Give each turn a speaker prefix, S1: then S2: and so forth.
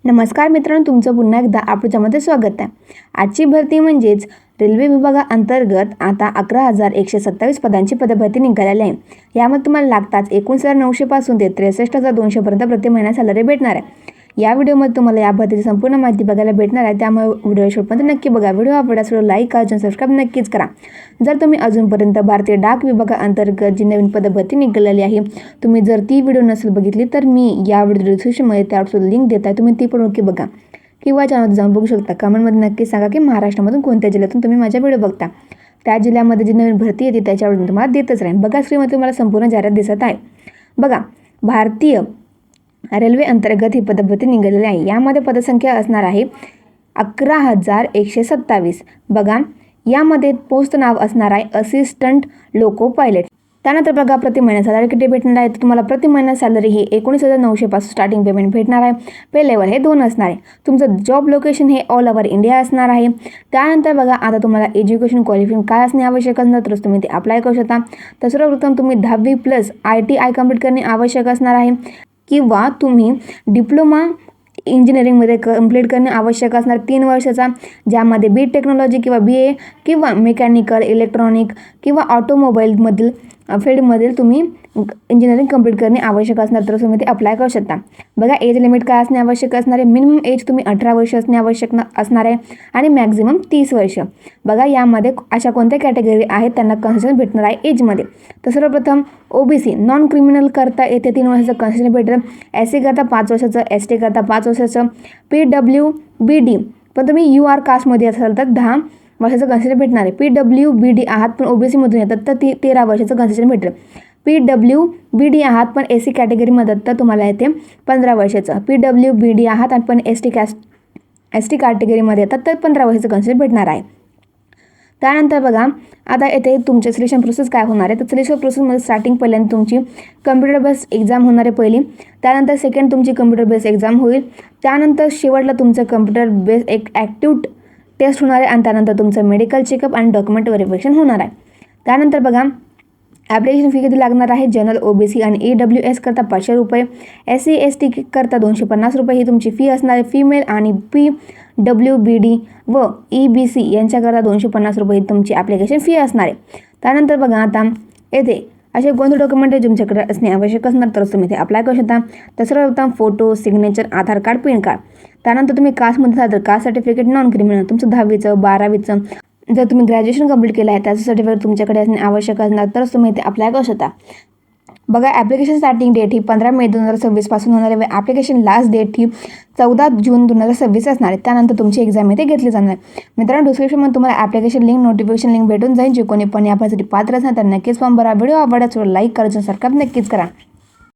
S1: नमस्कार मित्रांनो, तुमचं पुन्हा एकदा आपल्यामध्ये स्वागत आहे. आजची भरती म्हणजेच रेल्वे विभागाअंतर्गत आता 11,127 पदांची पदभरती निघालेली आहे. यामध्ये तुम्हाला लागताच 19,900 पासून ते 63,200 पर्यंत प्रति महिना सॅलरी भेटणार आहे. या व्हिडिओमध्ये तुम्हाला या भरतीची संपूर्ण माहिती बघायला भेटणार आहे, त्यामुळे व्हिडिओ शेवटपर्यंत नक्की बघा. व्हिडिओ आवडल्यास लाईक करा आणि सबस्क्राईब नक्कीच करा. जर तुम्ही अजूनपर्यंत भारतीय डाक विभागाअंतर्गत जी नवीन पदभरती निघालेली आहे, तुम्ही जर ती व्हिडिओ नसेल बघितली तर मी या व्हिडिओ डिस्क्रिप्शनमध्ये त्यावर लिंक देत आहे, तुम्ही ती पण नक्की बघा किंवा चॅनलवर जाऊन बघू शकता. कमेंटमध्ये नक्की सांगा की महाराष्ट्रामधून कोणत्या जिल्ह्यातून तुम्ही माझ्या व्हिडिओ बघता. त्या जिल्ह्यामध्ये जी नवीन भरती येते त्याच्यावर मी तुम्हाला देतच राहीन. बघा, स्क्रीनमध्ये तुम्हाला संपूर्ण जाहिरात दिसत आहे. बघा, भारतीय रेल्वे अंतर्गत ही पदभरती निघालेली आहे. यामध्ये पदसंख्या असणार आहे 11,127. बघा, यामध्ये पोस्ट नाव असणार आहे असिस्टंट लोको पायलट. त्यानंतर बघा, प्रति महिना सॅलरी किती भेटणार आहे, तर तुम्हाला प्रति महिना सॅलरी ही 19,900 पासून स्टार्टिंग पेमेंट भेटणार आहे. पे लेवल हे 2 असणार आहे. तुमचं जॉब लोकेशन हे ऑल ओव्हर इंडिया असणार आहे. त्यानंतर बघा, आता तुम्हाला एज्युकेशन क्वालिफिकेशन काय असणे आवश्यक असणार, तरच तुम्ही ते अप्लाय करू शकता. तर सर्वप्रथम तुम्ही 10वी+ ITI कंप्लीट करणे आवश्यक असणार आहे किंवा तुम्ही डिप्लोमा इंजिनिअरिंगमध्ये कंप्लीट करणे आवश्यक असणार 3 वर्षाचा, ज्यामध्ये बी टेक्नॉलॉजी किंवा BA किंवा मेकॅनिकल, इलेक्ट्रॉनिक किंवा ऑटोमोबाईलमधील फील्डमधील तुम्ही इंजिनिअरिंग कंप्लीट करणे आवश्यक असणार, तर तुम्ही ते अप्लाय करू शकता. बघा, एज लिमिट काय असणे आवश्यक असणार आहे. मिनिमम एज तुम्ही 18 वर्ष असणे आवश्यक असणार आहे आणि मॅक्झिमम 30 वर्ष. बघा, यामध्ये अशा कोणत्या कॅटेगरी आहेत त्यांना कन्सेशन भेटणार आहे एजमध्ये. तर सर्वप्रथम OBC नॉन क्रिमिनल करता येथे 3 वर्षाचं कन्सेशन भेटेल. SC करता 5 वर्षाचं, ST करता 5 वर्षाचं, PWBD पण तुम्ही UR कास्टमध्ये असाल तर 10 वर्षाचं कन्सेशन भेटणार आहे. PWBD आहात पण OBCमधून येतात तर 13 वर्षाचं कन्सेशन भेटेल. PWBD आहात पण SC कॅटेगरीमध्ये तर तुम्हाला येते 15 वर्षाचं. PWBD आहात आणि पण ST कॅटेगरीमध्ये येतात तर 15 वर्षाचं कन्सेशन भेटणार आहे. त्यानंतर बघा, आता येथे तुमचे सिलेक्शन प्रोसेस काय होणार आहे, तर सिलेक्शन प्रोसेसमध्ये स्टार्टिंग पहिल्यांदा तुमची कम्प्युटर बेस्ड एक्झाम होणार आहे पहिली. त्यानंतर सेकंड तुमची कम्प्युटर बेस्ड एक्झाम होईल. त्यानंतर शेवटला तुमचं कम्प्युटर बेस्ड एक ॲक्टिव्ह टेस्ट होणार आहे आणि त्यानंतर तुमचं मेडिकल चेकअप आणि डॉक्युमेंट व्हेरिफिकेशन होणार आहे. त्यानंतर बघा, ॲप्लिकेशन फी किती लागणार आहे. जनरल, OBC आणि EWS करता 500 रुपये, SC ST करता 250 रुपये ही तुमची फी असणार आहे. फिमेल आणि PWBD व EBC यांच्याकरता 250 रुपये ही तुमची ॲप्लिकेशन फी असणार आहे. त्यानंतर बघा, आता येथे असे कोणते डॉक्युमेंट तुमच्याकडे असणे आवश्यक असणार तरच तुम्ही ते अप्लाय करू शकता. तर सर्वप्रथम फोटो, सिग्नेचर, आधार कार्ड, PAN कार्ड. त्यानंतर तुम्ही कास्टमध्ये असाल तर कास्ट सर्टिफिकेट, नॉन क्रिमिनल तुमचं 10वीचं 12वीचं, जर तुम्ही ग्रॅज्युएशन कंप्लीट केलं आहे त्याचं सर्टिफिकेट तुमच्याकडे असणे आवश्यक असणार तरच तुम्ही ते अप्लाय करू शकता. बघा, ॲप्लिकेशन स्टार्टिंग डेट ही 15 मे 2026 पासून होणार आहे व ॲप्लिकेशन लास्ट डेट ही 14 जून 2026 असणार आहे. त्यानंतर तुमची एक्झाम इथे घेतली जाणार आहे. मित्रांनो, डिस्क्रिप्शनमध्ये तुम्हाला ॲप्लिकेशन लिंक, नोटिफिकेशन लिंक भेटून जाईल. जे कोणी पण यासाठी पात्र असणार तर नक्कीच फॉर्म भरा. व्हिडिओ आवडल्यास लाईक करायचं, सबस्क्राईब नक्कीच करा.